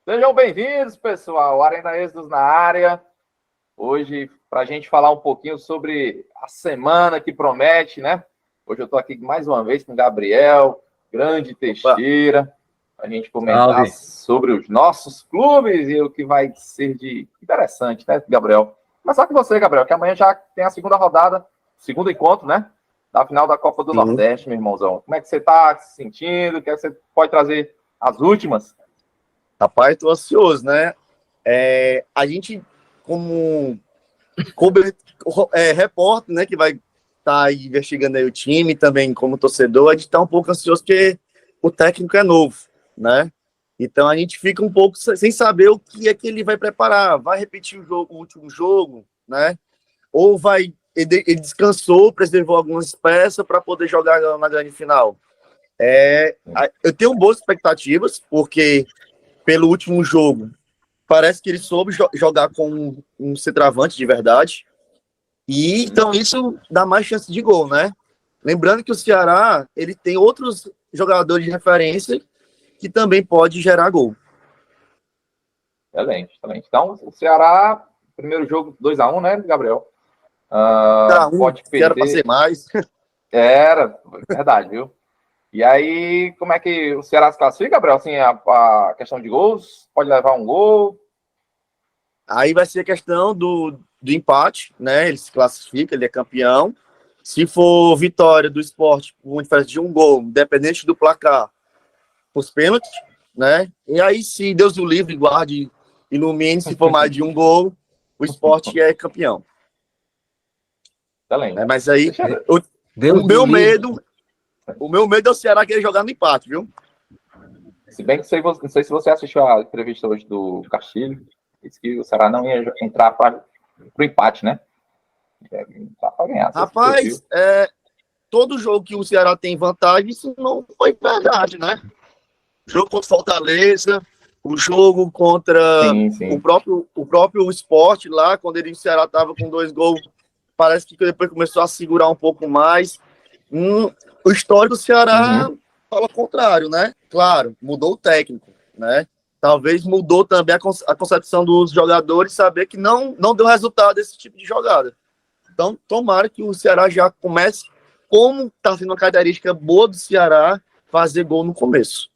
Sejam bem-vindos, pessoal. Arena Êxodos na área. Hoje, para a gente falar um pouquinho sobre a semana que promete, né? Hoje eu estou aqui mais uma vez com o Gabriel, grande Teixeira, para a gente comentar sobre os nossos clubes e o que vai ser de interessante, né, Gabriel? Começar com você, Gabriel, que amanhã já tem a segunda rodada, segundo encontro, né? Da final da Copa do Nordeste, meu irmãozão. Como é que você está se sentindo? O que você pode trazer as últimas? Rapaz, estou ansioso, né? A gente, como repórter, né, que vai estar aí investigando aí o time, também como torcedor, a gente está um pouco ansioso porque o técnico é novo, né? Então a gente fica um pouco sem saber o que é que ele vai preparar. Vai repetir o último jogo, né? Ou ele descansou, preservou algumas peças para poder jogar na grande final. Eu tenho boas expectativas, porque pelo último jogo, parece que ele soube jogar com um centroavante de verdade. E então isso dá mais chance de gol, né? Lembrando que o Ceará, ele tem outros jogadores de referência que também pode gerar gol. Excelente. Então, o Ceará, primeiro jogo 2-1, né, Gabriel? Pode perder. Era para ser mais. Era, verdade, viu? E aí, como é que o Ceará se classifica, Gabriel? Assim, a questão de gols, pode levar um gol? Aí vai ser a questão do empate, né? Ele se classifica, ele é campeão. Se for vitória do Sport com diferença de um gol, independente do placar, os pênaltis, né? E aí, se Deus o livre, guarde, ilumine, se for mais de um gol, o Sport é campeão. Excelente. Mas aí, o meu medo é o Ceará querer jogar no empate, viu? Se bem que não sei se você assistiu a entrevista hoje do Castilho, disse que o Ceará não ia entrar para o empate, né? Entrar para ganhar. Rapaz, todo jogo que o Ceará tem vantagem, isso não foi verdade, né? O jogo contra o Fortaleza, o jogo contra o próprio Sport lá, quando o Ceará estava com 2 gols, parece que depois começou a segurar um pouco mais. O histórico do Ceará fala o contrário, né? Claro, mudou o técnico, né? Talvez mudou também a concepção dos jogadores, saber que não deu resultado esse tipo de jogada. Então, tomara que o Ceará já comece, como está sendo uma característica boa do Ceará, fazer gol no começo.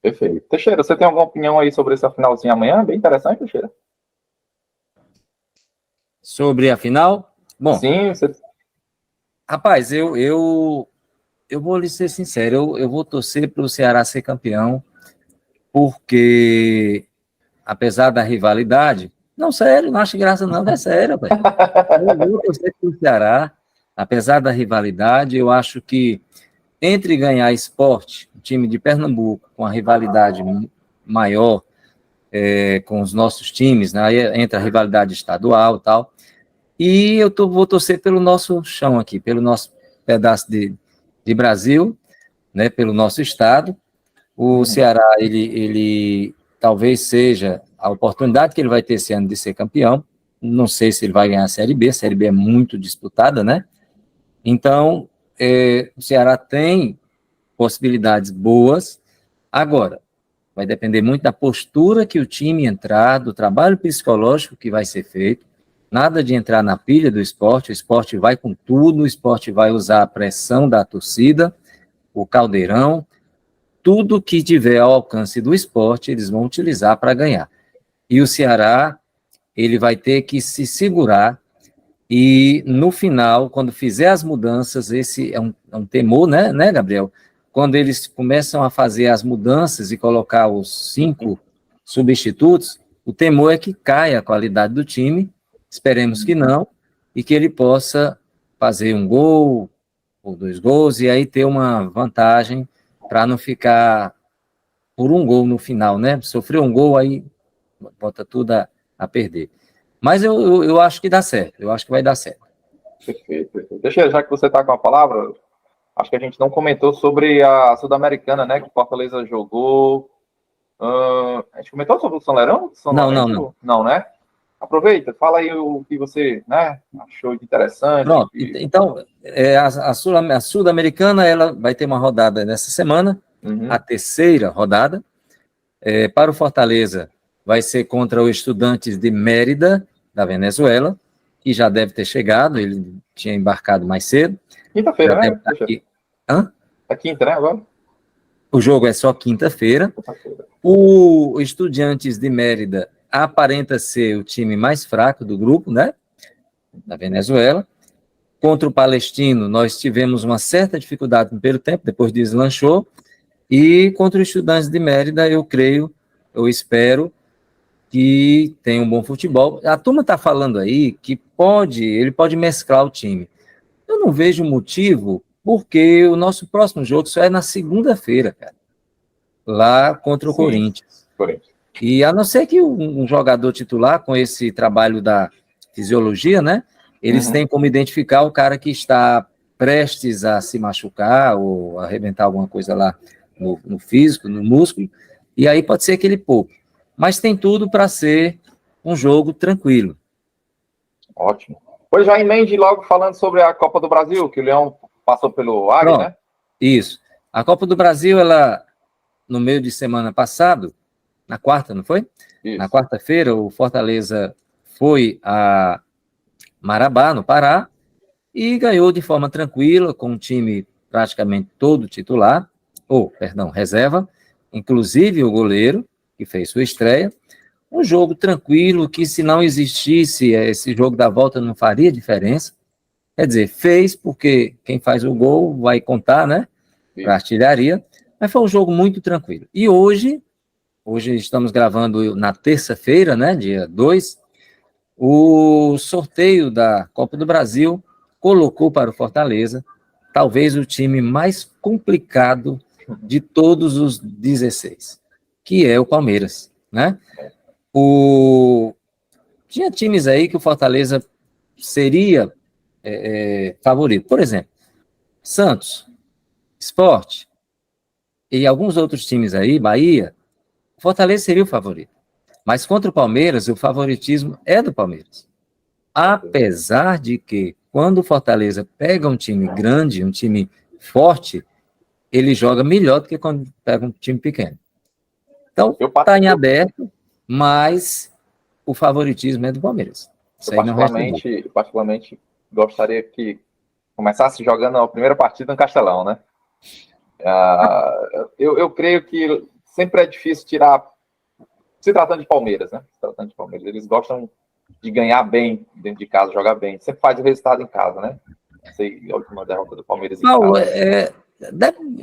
Perfeito. Teixeira, você tem alguma opinião aí sobre essa finalzinha amanhã? Bem interessante, Teixeira. Sobre a final? Bom, sim, rapaz, eu vou lhe ser sincero, eu vou torcer para o Ceará ser campeão, porque, apesar da rivalidade, não, sério, não acho graça não, é sério, velho. Eu vou torcer para o Ceará, apesar da rivalidade, eu acho que entre ganhar Sport, o time de Pernambuco, com a rivalidade maior com os nossos times, né, entre a rivalidade estadual e tal, e eu vou torcer pelo nosso chão aqui, pelo nosso pedaço de Brasil, né, pelo nosso estado. O Ceará, ele talvez seja a oportunidade que ele vai ter esse ano de ser campeão. Não sei se ele vai ganhar a Série B é muito disputada, né? Então, o Ceará tem possibilidades boas. Agora, vai depender muito da postura que o time entrar, do trabalho psicológico que vai ser feito. Nada de entrar na pilha do Sport, o Sport vai com tudo, o Sport vai usar a pressão da torcida, o caldeirão, tudo que tiver ao alcance do Sport, eles vão utilizar para ganhar. E o Ceará, ele vai ter que se segurar e, no final, quando fizer as mudanças, esse é um temor, né, Gabriel? Quando eles começam a fazer as mudanças e colocar os 5 substitutos, o temor é que caia a qualidade do time, esperemos que não, e que ele possa fazer um gol ou 2 gols, e aí ter uma vantagem para não ficar por um gol no final, né? Sofreu um gol, aí bota tudo a perder. Mas eu acho que dá certo, eu acho que vai dar certo. Perfeito. Deixa, já que você está com a palavra, acho que a gente não comentou sobre a Sul-Americana, né? Que o Fortaleza jogou. A gente comentou sobre o São Lerão? Não. Não, né? Aproveita, fala aí o que você, né, achou de interessante. Pronto, então, a Sul-Americana, ela vai ter uma rodada nessa semana, a terceira rodada, Para o Fortaleza, vai ser contra o Estudiantes de Mérida, da Venezuela, que já deve ter chegado, ele tinha embarcado mais cedo. Quinta-feira, Já né? deve estar aqui. Hã? É quinta, né, agora? O jogo é só quinta-feira. Quinta-feira. O Estudiantes de Mérida aparenta ser o time mais fraco do grupo, né? Da Venezuela. Contra o Palestino, nós tivemos uma certa dificuldade no primeiro tempo, depois deslanchou. E contra o Estudiantes de Mérida, eu espero que tenha um bom futebol. A turma está falando aí que ele pode mesclar o time. Eu não vejo motivo, porque o nosso próximo jogo só é na segunda-feira, cara, lá contra o Corinthians. E a não ser que um jogador titular, com esse trabalho da fisiologia, né, eles têm como identificar o cara que está prestes a se machucar ou arrebentar alguma coisa lá no físico, no músculo, e aí pode ser que ele poupe. Mas tem tudo para ser um jogo tranquilo. Ótimo. Pois já emende logo falando sobre a Copa do Brasil, que o Leão passou pelo Águia, né? Isso. A Copa do Brasil, ela, no meio de semana passado, na quarta, não foi? Isso. Na quarta-feira, o Fortaleza foi a Marabá, no Pará, e ganhou de forma tranquila, com um time praticamente todo titular, reserva, inclusive o goleiro, que fez sua estreia. Um jogo tranquilo, que se não existisse esse jogo da volta não faria diferença. Quer dizer, fez, porque quem faz o gol vai contar, né, para artilharia, mas foi um jogo muito tranquilo. E hoje estamos gravando na terça-feira, né, dia 2, o sorteio da Copa do Brasil colocou para o Fortaleza talvez o time mais complicado de todos os 16, que é o Palmeiras, né? Tinha times aí que o Fortaleza seria favorito. Por exemplo, Santos, Sport e alguns outros times aí, Bahia, o Fortaleza seria o favorito. Mas contra o Palmeiras, o favoritismo é do Palmeiras. Apesar de que, quando o Fortaleza pega um time grande, um time forte, ele joga melhor do que quando pega um time pequeno. Então, está em aberto, mas o favoritismo é do Palmeiras. Eu particularmente gostaria que começasse jogando a primeira partida no Castelão, né? Eu creio que sempre é difícil tirar, se tratando de Palmeiras, né? Se tratando de Palmeiras, eles gostam de ganhar bem dentro de casa, jogar bem. Sempre faz o resultado em casa, né? Não sei a última derrota do Palmeiras em casa.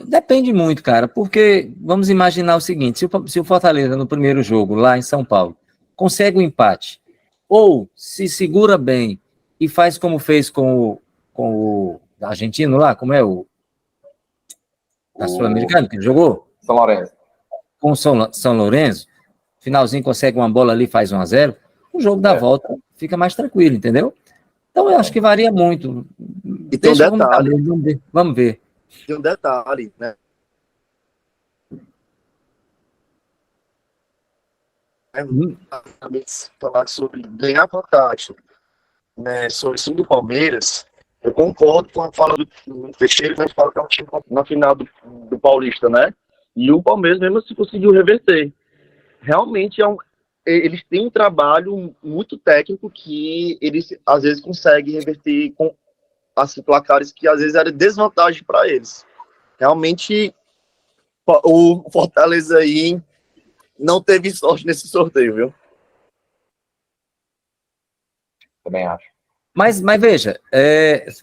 Depende muito, cara, porque vamos imaginar o seguinte, se o Fortaleza no primeiro jogo, lá em São Paulo, consegue um empate, ou se segura bem e faz como fez com o argentino lá, como é o sul-americano que ele jogou? São Lourenço. Com o São Lourenço, finalzinho consegue uma bola ali, faz 1-0, o jogo da volta fica mais tranquilo, entendeu? Então eu acho que varia muito. E tem um detalhe. Vamos ver. Tem um detalhe, né? Falar sobre ganhar vantagem, né, sobre o time do Palmeiras, eu concordo com a fala do Teixeira, que a gente fala que é um time na final do Paulista, né? E o Palmeiras mesmo se conseguiu reverter. Realmente eles têm um trabalho muito técnico que eles às vezes conseguem reverter com assim, placares que às vezes era desvantagem para eles. Realmente o Fortaleza aí não teve sorte nesse sorteio, viu? Também acho. Mas veja,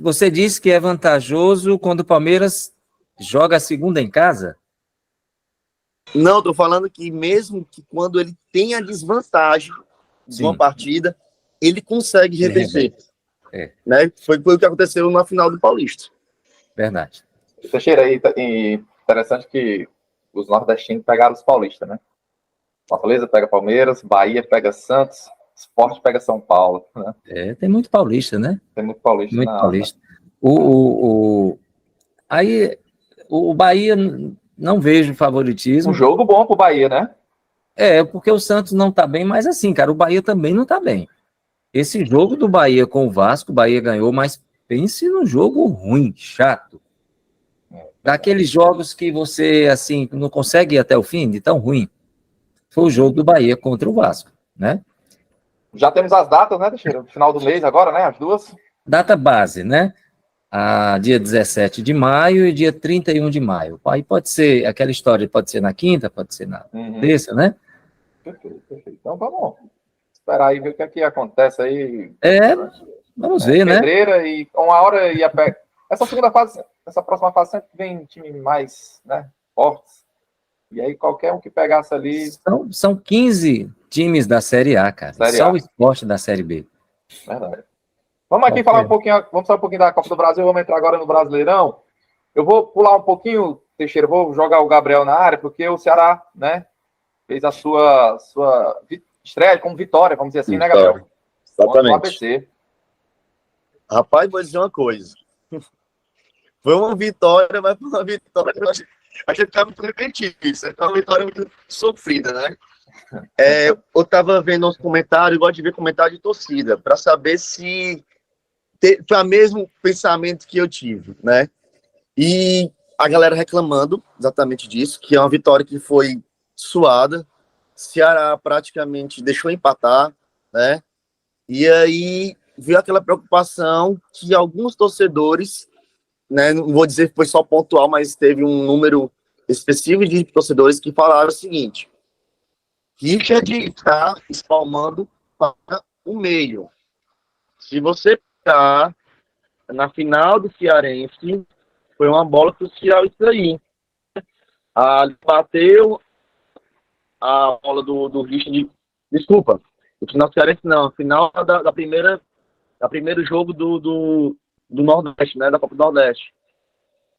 você disse que é vantajoso quando o Palmeiras joga a segunda em casa? Não, estou falando que mesmo que quando ele tem a desvantagem de uma partida, ele consegue reverter. Né? Foi o que aconteceu na final do Paulista. Verdade. Teixeira, interessante que os nordestinos pegaram os paulistas, né? Fortaleza pega Palmeiras, Bahia pega Santos, Sport pega São Paulo. Né? Tem muito paulista, né? Tem muito paulista. Muito paulista. Aí o Bahia não vejo favoritismo. Um jogo bom pro Bahia, né? Porque o Santos não tá bem, mas assim, cara, o Bahia também não tá bem. Esse jogo do Bahia com o Vasco, o Bahia ganhou, mas pense num jogo ruim, chato. Daqueles jogos que você, assim, não consegue ir até o fim, de tão ruim. foi o jogo do Bahia contra o Vasco, né? Já temos as datas, né, Teixeira? Final do mês agora, né? As duas. Data base, né? Dia 17 de maio e dia 31 de maio. Aí pode ser, aquela história pode ser na quinta, pode ser na terça, né? Perfeito, perfeito. Então vamos esperar aí ver o que é que acontece aí. Vamos ver, né? Pedreira e uma hora ia pegar. Essa segunda fase, essa próxima fase sempre vem time mais, né, fortes. E aí qualquer um que pegasse ali. São 15 times da Série A, cara. Série Só A. o Sport da Série B. Verdade. Vamos aqui falar um pouquinho, vamos falar um pouquinho da Copa do Brasil, vamos entrar agora no Brasileirão. Eu vou pular um pouquinho, Teixeira, vou jogar o Gabriel na área, porque o Ceará, né, fez a sua estreia como vitória, vamos dizer assim, né, Gabriel? Exatamente. Contra o ABC. Rapaz, vou dizer uma coisa. Foi uma vitória, mas foi uma vitória. A gente ficava muito repetido. Isso é uma vitória muito sofrida, né? Eu tava vendo os comentários, gosto de ver comentário de torcida, para saber se foi o mesmo pensamento que eu tive, né? E a galera reclamando exatamente disso, que é uma vitória que foi suada. Ceará praticamente deixou empatar, né? E aí veio aquela preocupação que alguns torcedores, né, não vou dizer que foi só pontual, mas teve um número específico de torcedores que falaram o seguinte: Richard está espalmando para o meio. Se você está na final do Cearense, foi uma bola crucial isso aí. Bateu a bola do Richard. Desculpa, o final do Cearense não, final da primeiro jogo do Nordeste, né, da Copa do Nordeste.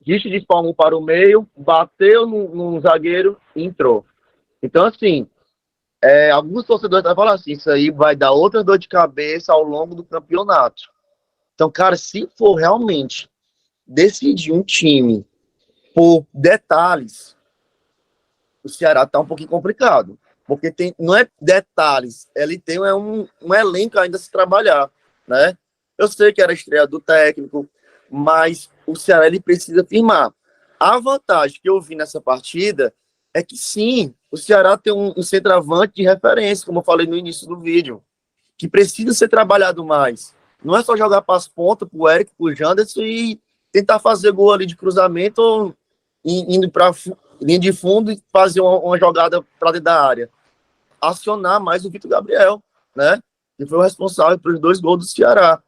Richard espalmou para o meio, bateu no zagueiro e entrou. Então, assim, alguns torcedores vão falar assim, isso aí vai dar outra dor de cabeça ao longo do campeonato. Então, cara, se for realmente decidir um time por detalhes, o Ceará tá um pouquinho complicado. Porque não é detalhes, ele tem um elenco ainda a se trabalhar, né? Eu sei que era a estreia do técnico, mas o Ceará ele precisa firmar. A vantagem que eu vi nessa partida é que sim, o Ceará tem um centroavante de referência, como eu falei no início do vídeo, que precisa ser trabalhado mais. Não é só jogar para as pontas, para o Eric, para o Janderson e tentar fazer gol ali de cruzamento ou indo para linha de fundo e fazer uma jogada para dentro da área. Acionar mais o Vitor Gabriel, né? Que foi o responsável pelos 2 gols do Ceará.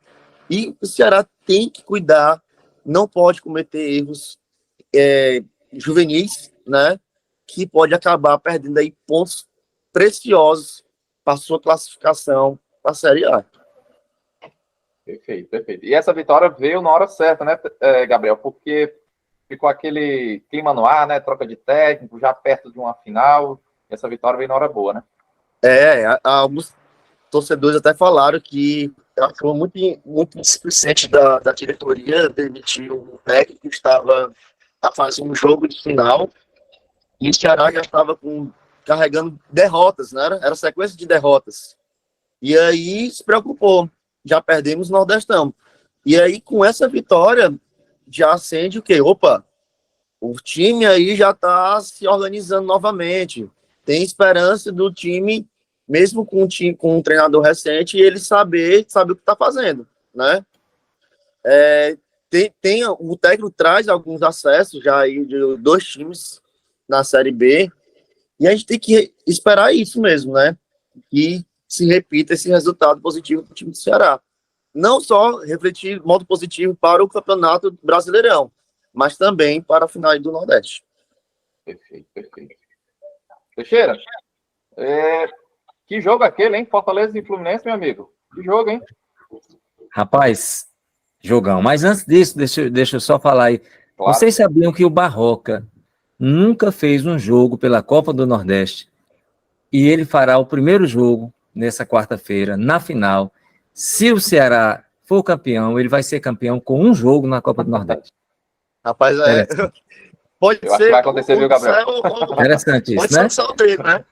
E o Ceará tem que cuidar, não pode cometer erros juvenis, né? Que pode acabar perdendo aí pontos preciosos para sua classificação para a Série A. Perfeito, perfeito. E essa vitória veio na hora certa, né, Gabriel? Porque ficou aquele clima no ar, né? Troca de técnico, já perto de uma final. Essa vitória veio na hora boa, né? Alguns torcedores até falaram que foi muito, muito displicente da diretoria demitir o técnico que estava a fazer um jogo de final e o Ceará já estava carregando derrotas, né? Era sequência de derrotas. E aí se preocupou, já perdemos o Nordestão. E aí com essa vitória já acende o quê? Opa, o time aí já está se organizando novamente. Tem esperança do time, mesmo com um treinador recente, ele saber o que está fazendo, né? O técnico traz alguns acessos já aí de 2 times na Série B, e a gente tem que esperar isso mesmo, né? Que se repita esse resultado positivo do time do Ceará. Não só refletir modo positivo para o Campeonato Brasileirão, mas também para a final do Nordeste. Perfeito, perfeito. Teixeira, que jogo aquele, hein? Fortaleza e Fluminense, meu amigo. Que jogo, hein? Rapaz, jogão. Mas antes disso, deixa eu só falar aí. Claro. Vocês sabiam que o Barroca nunca fez um jogo pela Copa do Nordeste e ele fará o primeiro jogo nessa quarta-feira, na final. Se o Ceará for campeão, ele vai ser campeão com um jogo na Copa do Nordeste. Rapaz, pode eu ser. Acho que vai acontecer, viu, Gabriel? Interessante isso, né? Pode ser o dele, né?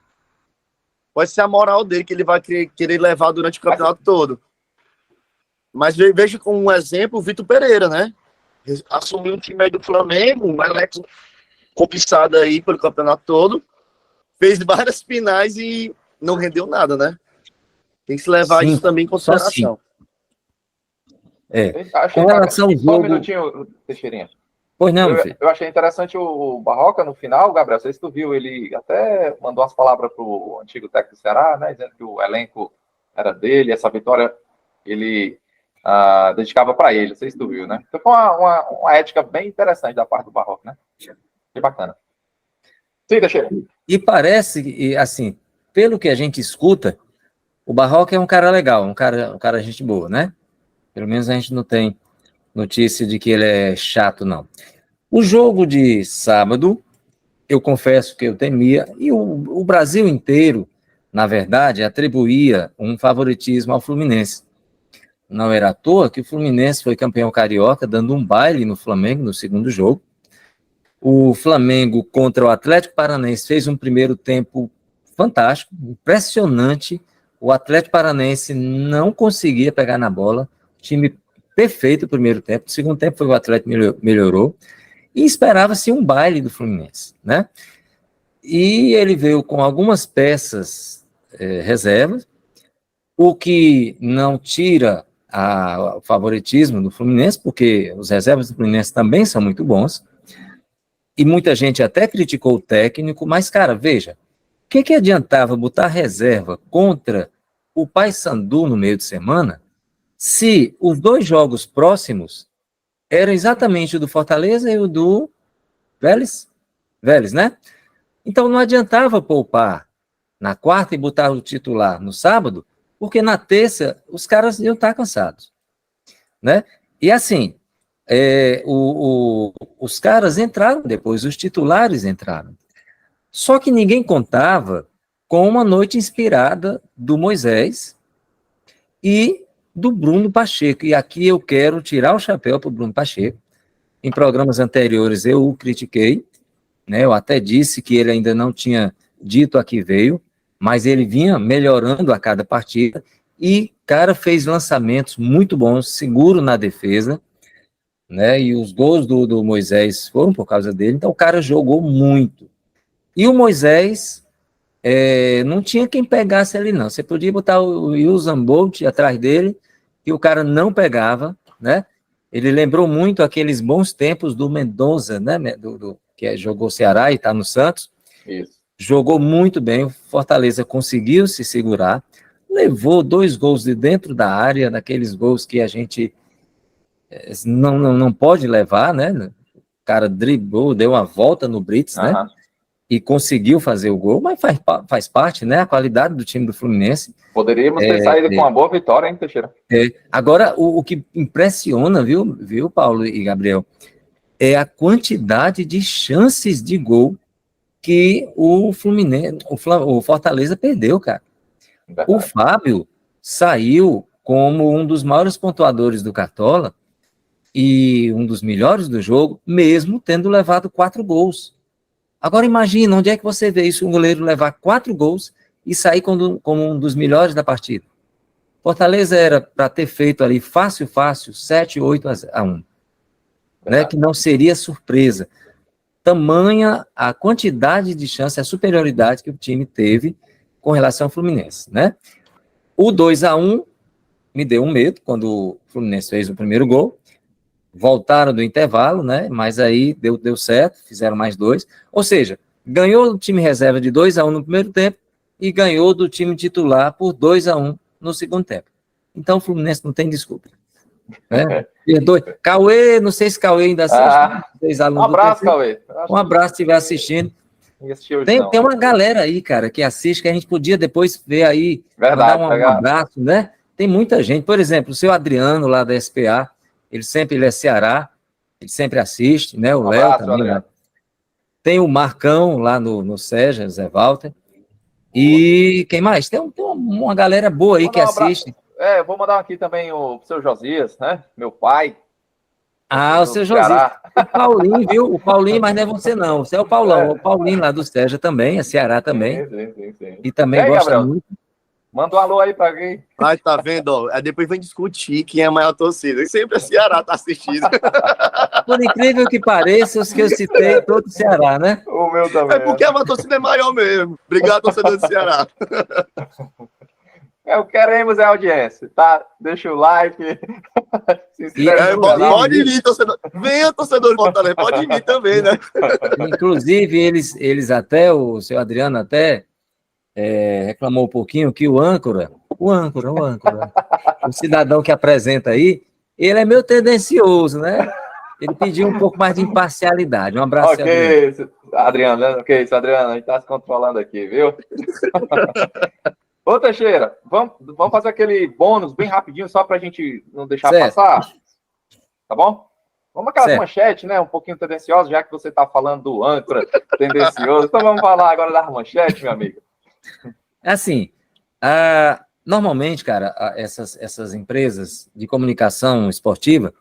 Pode ser a moral dele que ele vai querer levar durante o campeonato todo. Mas veja como um exemplo o Vitor Pereira, né? Assumiu um time aí do Flamengo, um elenco cobiçado aí pelo campeonato todo. fez várias finais e não rendeu nada, né? Tem que se levar Sim, isso também em consideração. Com relação ao Só um jogo... minutinho, Teixeirinha. Pois não, meu filho. Eu achei interessante o Barroca no final, Gabriel. Não sei se tu viu, ele até mandou umas palavras para o antigo técnico do Ceará, né? Dizendo que o elenco era dele, essa vitória ele dedicava para ele. Não sei se tu viu, né? Então foi uma ética bem interessante da parte do Barroca, né? Que bacana. Sim, Teixeira. E parece, assim, pelo que a gente escuta, o Barroca é um cara legal, um cara gente boa, né? Pelo menos a gente não tem notícia de que ele é chato, não. O jogo de sábado, eu confesso que eu temia, e o Brasil inteiro, na verdade, atribuía um favoritismo ao Fluminense. Não era à toa que o Fluminense foi campeão carioca, dando um baile no Flamengo no segundo jogo. O Flamengo contra o Atlético Paranaense fez um primeiro tempo fantástico, impressionante. O Atlético Paranaense não conseguia pegar na bola, time perfeito o primeiro tempo. O segundo tempo foi o Atlético melhorou. E esperava-se um baile do Fluminense, né? E ele veio com algumas peças reservas, o que não tira o favoritismo do Fluminense, porque os reservas do Fluminense também são muito bons, e muita gente até criticou o técnico, mas, cara, veja, o que adiantava botar reserva contra o Paysandu no meio de semana, se os dois jogos próximos era exatamente o do Fortaleza e o do Vélez, né? Então não adiantava poupar na quarta e botar o titular no sábado, porque na terça os caras iam estar cansados, né? E assim, os caras entraram depois, os titulares entraram. Só que ninguém contava com uma noite inspirada do Moisés e do Bruno Pacheco. E aqui eu quero tirar o chapéu para o Bruno Pacheco. Em programas anteriores eu o critiquei, né? Eu até disse que ele ainda não tinha dito a que veio, mas ele vinha melhorando a cada partida e, cara, fez lançamentos muito bons, seguro na defesa, né? E os gols do Moisés foram por causa dele, então o cara jogou muito. E o Moisés não tinha quem pegasse ali, não. Você podia botar o Usain Bolt atrás dele, e o cara não pegava, né? Ele lembrou muito aqueles bons tempos do Mendonça, né? Que jogou Ceará e está no Santos. Isso. Jogou muito bem, o Fortaleza conseguiu se segurar, levou 2 gols de dentro da área, daqueles gols que a gente não pode levar, né? O cara driblou, deu uma volta no Brits, né? E conseguiu fazer o gol, mas faz parte, né? A qualidade do time do Fluminense. Poderíamos ter saído com uma boa vitória, hein, Teixeira? Agora, o que impressiona, viu, Paulo e Gabriel, é a quantidade de chances de gol que o Fluminense, o Fortaleza perdeu, cara. Verdade. O Fábio saiu como um dos maiores pontuadores do Cartola e um dos melhores do jogo, mesmo tendo levado 4 gols. Agora imagina, onde é que você vê isso, um goleiro levar 4 gols e sair como um dos melhores da partida? Fortaleza era para ter feito ali fácil, 7-8-1, né? Que não seria surpresa. Tamanha a quantidade de chance, a superioridade que o time teve com relação ao Fluminense, né? O 2-1 me deu um medo quando o Fluminense fez o primeiro gol. Voltaram do intervalo, né? Mas aí deu certo, fizeram mais 2. Ou seja, ganhou o time reserva de 2-1 no primeiro tempo e ganhou do time titular por 2-1 no segundo tempo. Então o Fluminense não tem desculpa. Né? Perdoe. Cauê, não sei se Cauê ainda assiste. Um abraço, Cauê. Um abraço se estiver assistindo. Tem uma galera aí, cara, que assiste, que a gente podia depois ver aí, verdade, mandar um abraço, né? Tem muita gente. Por exemplo, o seu Adriano, lá da SPA, ele é Ceará, ele sempre assiste, né? O Léo também. Né? Tem o Marcão lá no Sérgio, Zé Walter. E quem mais? Tem uma galera boa aí que assiste. Vou mandar aqui também o seu Josias, né? Meu pai. O seu Josias. O Paulinho, viu? O Paulinho, mas não é você não. Você é o Paulão. O Paulinho lá do Sérgio também, é Ceará também. Sim. E também gosta Gabriel, muito. Manda um alô aí pra quem. Ai, tá vendo? Ó, depois vem discutir quem é a maior torcida. Sempre a Ceará tá assistindo. Por incrível que pareça, os que eu citei, todo do Ceará, né? O meu também. É porque a torcida é maior mesmo. Obrigado, torcedor do Ceará. Queremos a audiência, tá? Deixa o like, se inscreve no canal. Pode vir, torcedor. Venha, torcedor do Fortaleza, pode vir também, né? Inclusive, eles até, o seu Adriano até reclamou um pouquinho que o âncora, o cidadão que apresenta aí, ele é meio tendencioso, né? Ele pediu um pouco mais de imparcialidade. Um abraço, Adriano, né? Adriano, a gente tá se controlando aqui, viu? Ô, Teixeira, vamos fazer aquele bônus bem rapidinho, só pra gente não deixar passar, tá bom? Vamos aquelas manchetes, né? Um pouquinho tendenciosas, já que você tá falando do âncora tendencioso. Então vamos falar agora das manchetes, meu amigo. Assim, normalmente, cara, essas empresas de comunicação esportiva,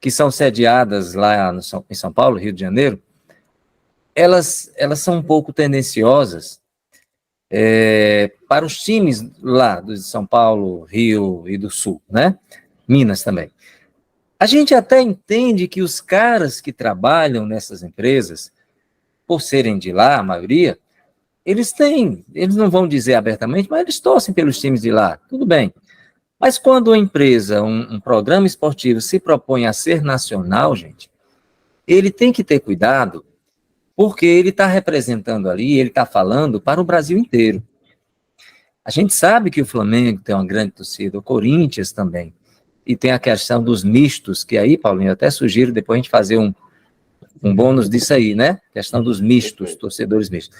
que são sediadas lá em São Paulo, Rio de Janeiro, elas são um pouco tendenciosas para os times lá de São Paulo, Rio e do Sul, né? Minas também. A gente até entende que os caras que trabalham nessas empresas, por serem de lá, a maioria, eles não vão dizer abertamente, mas eles torcem pelos times de lá, tudo bem. Mas quando uma empresa, um programa esportivo se propõe a ser nacional, gente, ele tem que ter cuidado, porque ele está representando ali, ele está falando para o Brasil inteiro. A gente sabe que o Flamengo tem uma grande torcida, o Corinthians também, e tem a questão dos mistos, que aí, Paulinho, eu até sugiro depois a gente fazer um bônus disso aí, né? Questão dos mistos, torcedores mistos.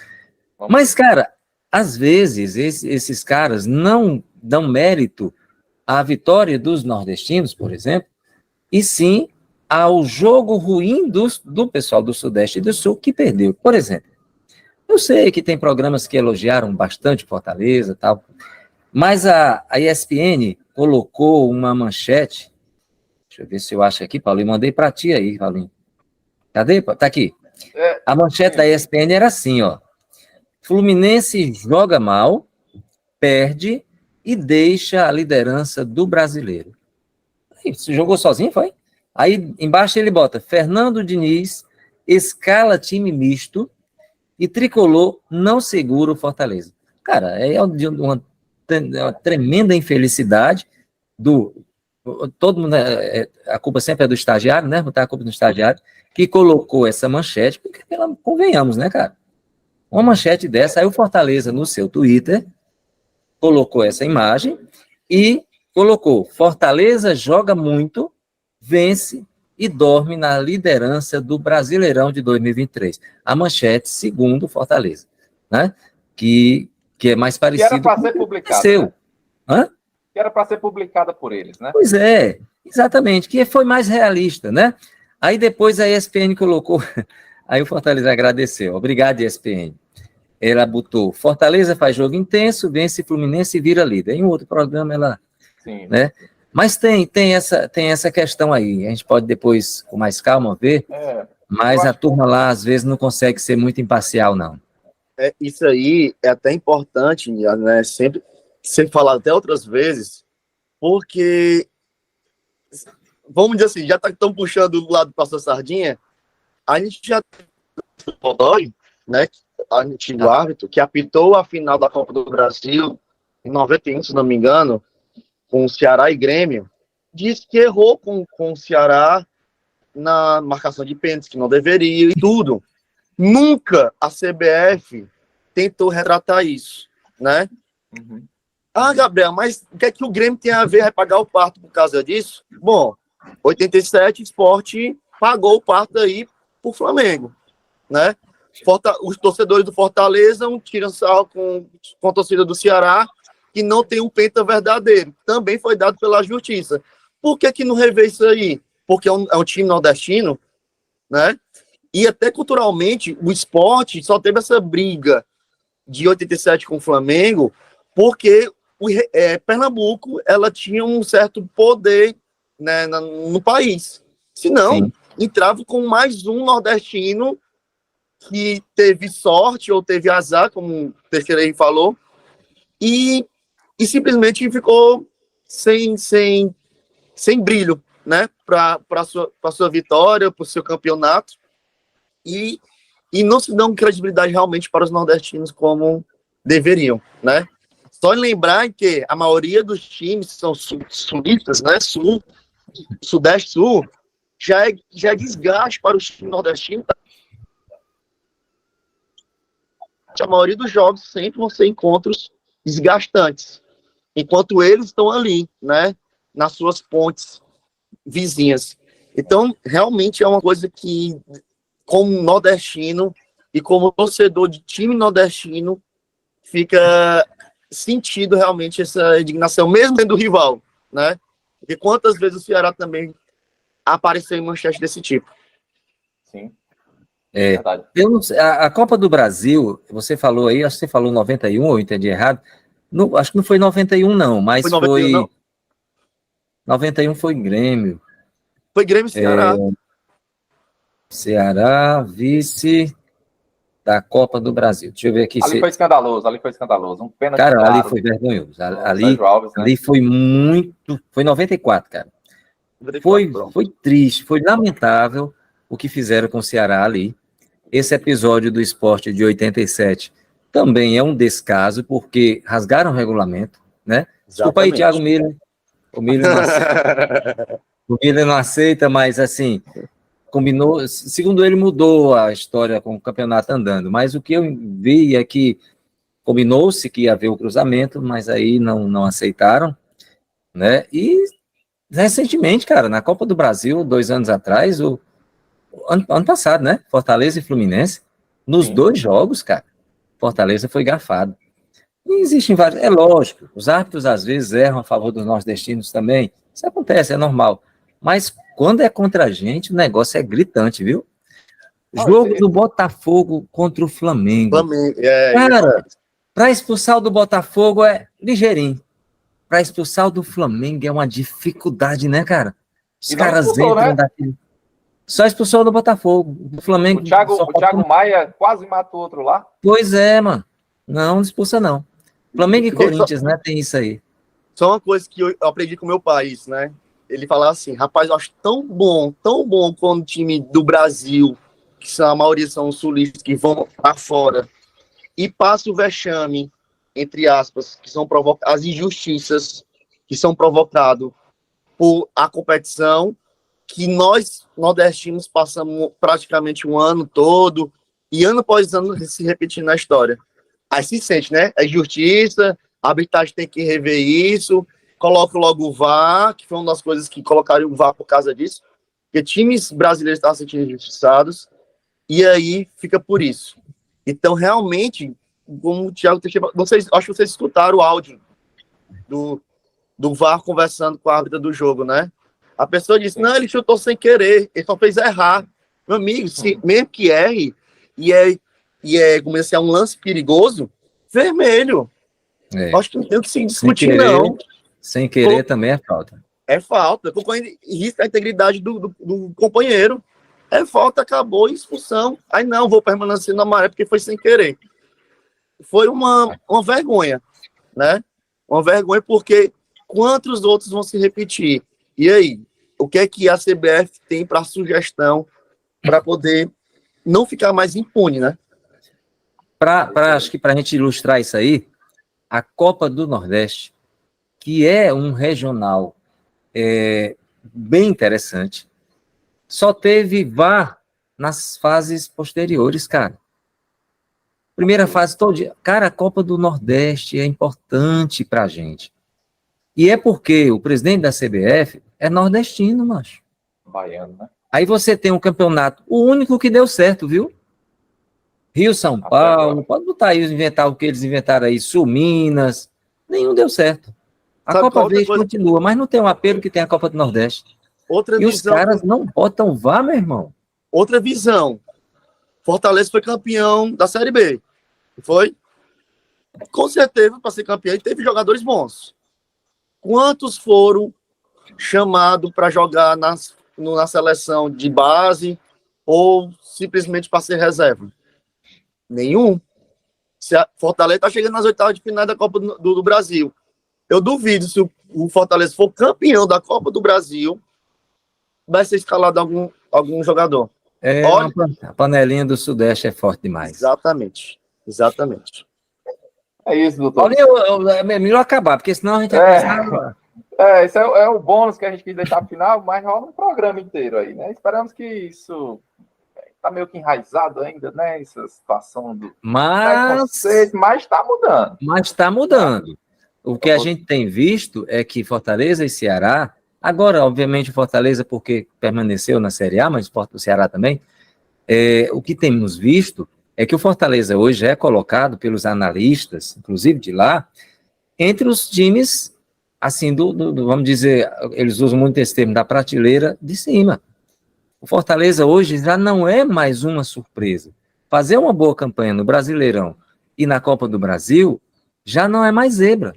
Mas, cara, às vezes esses caras não dão mérito à vitória dos nordestinos, por exemplo, e sim ao jogo ruim do pessoal do Sudeste e do Sul que perdeu. Por exemplo, eu sei que tem programas que elogiaram bastante Fortaleza e tal, mas a ESPN colocou uma manchete, deixa eu ver se eu acho aqui, Paulinho, mandei para ti aí, Paulinho. Cadê? Tá aqui. A manchete da ESPN era assim, ó: Fluminense joga mal, perde e deixa a liderança do brasileiro. Aí, você jogou sozinho, foi? Aí embaixo ele bota: Fernando Diniz escala time misto e tricolor não segura o Fortaleza. Cara, é uma tremenda infelicidade todo mundo, a culpa sempre é do estagiário, né? Botar a culpa no estagiário, que colocou essa manchete, porque convenhamos, né, cara? Uma manchete dessa, aí o Fortaleza, no seu Twitter, colocou essa imagem e colocou: Fortaleza joga muito, vence e dorme na liderança do Brasileirão de 2023. A manchete, segundo Fortaleza, né? Que é mais parecido que era para ser publicado, seu. Né? Hã? Que era para ser publicada por eles, né? Pois é, exatamente, que foi mais realista, né? Aí depois a ESPN colocou, aí o Fortaleza agradeceu: obrigado, ESPN. Ela botou: Fortaleza faz jogo intenso, vence Fluminense e vira líder. Em um outro programa ela... Sim. Né? Mas tem essa questão aí, a gente pode depois, com mais calma, ver, mas a turma lá, às vezes, não consegue ser muito imparcial, não. Isso aí é até importante, né? Sempre ser falado até outras vezes, porque, vamos dizer assim, já estão puxando do lado do pastor Sardinha, a gente já tem o Godoy, né? Antigo árbitro, que apitou a final da Copa do Brasil em 91, se não me engano, com o Ceará e Grêmio, disse que errou com o Ceará na marcação de pênaltis, que não deveria e tudo. Nunca a CBF tentou retratar isso, né? Uhum. Ah, Gabriel, mas o que é que o Grêmio tem a ver? Vai pagar o parto por causa disso? Bom, 87, Sport pagou o parto aí pro Flamengo, né? Os torcedores do Fortaleza tiram sarro com a torcida do Ceará, que não tem um penta verdadeiro. Também foi dado pela justiça. Por que não revê isso aí? Porque é um time nordestino, né? E até culturalmente, o Sport só teve essa briga de 87 com o Flamengo, porque Pernambuco, ela tinha um certo poder, né, no país. Senão, entrava com mais um nordestino que teve sorte ou teve azar, como o Teixeira aí falou, e simplesmente ficou sem brilho, né, para sua vitória, para o seu campeonato, e não se dão credibilidade realmente para os nordestinos como deveriam, né? Só lembrar que a maioria dos times são sulistas, né, sudeste, sul, já é desgaste para os times nordestinos. A maioria dos jogos sempre vão ser encontros desgastantes, enquanto eles estão ali, né, nas suas pontes vizinhas. Então, realmente é uma coisa que, como nordestino e como torcedor de time nordestino, fica sentido realmente essa indignação, mesmo dentro do rival, né? E quantas vezes o Ceará também apareceu em manchete desse tipo. Sim. Verdade. A Copa do Brasil, você falou aí, acho que você falou 91, eu entendi errado. Acho que não foi 91, não, mas foi 91, não. 91 foi Grêmio. Foi Grêmio e Ceará. Ceará, vice da Copa do Brasil. Deixa eu ver aqui. Ali foi escandaloso. Um pênalti. Cara, claro. Ali foi vergonhoso. Ali Alves, né? Ali foi muito. Foi 94, cara. 94, foi triste, foi lamentável o que fizeram com o Ceará ali. Esse episódio do Sport de 87 também é um descaso, porque rasgaram o regulamento, né? Desculpa aí, Thiago Miller. O Miller não aceita. O Miller não aceita, mas assim, combinou. Segundo ele, mudou a história com o campeonato andando. Mas o que eu vi é que combinou-se que ia haver o cruzamento, mas aí não aceitaram, né? E recentemente, cara, na Copa do Brasil, 2 anos atrás, ano passado, né? Fortaleza e Fluminense, nos 2 jogos, cara, Fortaleza foi garfado. E existem vários, é lógico, os árbitros às vezes erram a favor dos nordestinos também, isso acontece, é normal. Mas quando é contra a gente, o negócio é gritante, viu? Jogo do Botafogo contra o Flamengo. Cara, para expulsar o do Botafogo é ligeirinho. Para expulsar o do Flamengo é uma dificuldade, né, cara? Os caras entram, né? Daqui. Só expulsou do Botafogo. Do Flamengo. O Thiago Maia quase matou outro lá. Pois é, mano. Não expulsa, não. Flamengo e Corinthians, né? Tem isso aí. Só uma coisa que eu aprendi com o meu pai, né? Ele falava assim, rapaz, eu acho tão bom quando o time do Brasil, que a maioria são sulistas, que vão para fora, e passa o vexame, entre aspas, que são as injustiças que são provocadas por a competição, que nós, nordestinos, passamos praticamente um ano todo, e ano após ano se repetindo na história. Aí se sente, né? É justiça, a arbitragem tem que rever isso, coloca logo o VAR, que foi uma das coisas que colocaram o VAR por causa disso, porque times brasileiros estavam se sentindo injustiçados, e aí fica por isso. Então, realmente, como o Thiago Teixeira, acho que vocês escutaram o áudio do VAR conversando com a árbitra do jogo, né? A pessoa disse, não, ele chutou sem querer, ele só fez errar. Meu amigo, mesmo que erre, como se é um lance perigoso, vermelho. Acho que não tem o que se discutir, não. Sem querer também é falta. É falta. Risca a integridade do companheiro. É falta, acabou, expulsão. Aí não, vou permanecer na maré porque foi sem querer. Foi uma vergonha, né? Uma vergonha porque quantos outros vão se repetir? E aí, o que é que a CBF tem para sugestão para poder não ficar mais impune, né? Acho que para a gente ilustrar isso aí, a Copa do Nordeste, que é um regional bem interessante, só teve VAR nas fases posteriores, cara. Primeira fase toda. Cara, a Copa do Nordeste é importante pra gente. E é porque o presidente da CBF é nordestino, macho. Baiano, né? Aí você tem um campeonato, o único que deu certo, viu? Rio, São Paulo, pode botar aí, inventar o que eles inventaram aí, Sul, Minas, nenhum deu certo. A Copa Verde continua, mas não tem um apelo que tem a Copa do Nordeste. E os caras não botam VAR, meu irmão. Outra visão. Fortaleza foi campeão da Série B. Foi? Com certeza, para ser campeão, e teve jogadores bons. Quantos foram chamados para jogar na seleção de base ou simplesmente para ser reserva? Nenhum. Se a Fortaleza está chegando nas oitavas de final da Copa do Brasil. Eu duvido se o Fortaleza for campeão da Copa do Brasil, vai ser escalado algum jogador. Olha, a panelinha do Sudeste é forte demais. Exatamente. É isso, doutor. Olha, é melhor acabar, porque senão a gente vai começar... Esse é o bônus que a gente quis deixar pro final, mas rola um programa inteiro aí, né? Esperamos que isso tá meio que enraizado ainda, né? Essa situação do preconceito, mas tá mudando. Mas está mudando. O que a gente tem visto é que Fortaleza e Ceará, agora, obviamente, Fortaleza porque permaneceu na Série A, mas o Ceará também, o que temos visto é que o Fortaleza hoje é colocado pelos analistas, inclusive de lá, entre os times, assim, vamos dizer, eles usam muito esse termo, da prateleira de cima. O Fortaleza hoje já não é mais uma surpresa. Fazer uma boa campanha no Brasileirão e na Copa do Brasil já não é mais zebra.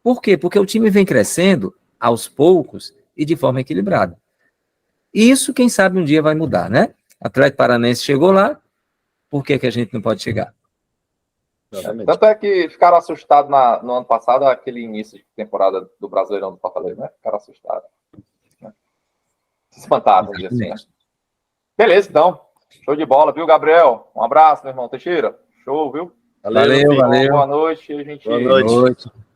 Por quê? Porque o time vem crescendo aos poucos e de forma equilibrada. Isso, quem sabe, um dia vai mudar, né? Atlético Paranaense chegou lá, por que a gente não pode chegar? Tanto é que ficaram assustados no ano passado, aquele início de temporada do Brasileirão do Fortaleza, né? Ficaram assustados. Se espantaram, vamos dizer assim, né? Beleza, então. Show de bola, viu, Gabriel? Um abraço, meu irmão Teixeira. Show, viu? Valeu. Boa noite. A gente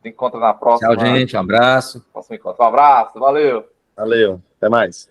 se encontra na próxima. Tchau, gente. Um abraço. Próximo encontro. Um abraço. Valeu. Até mais.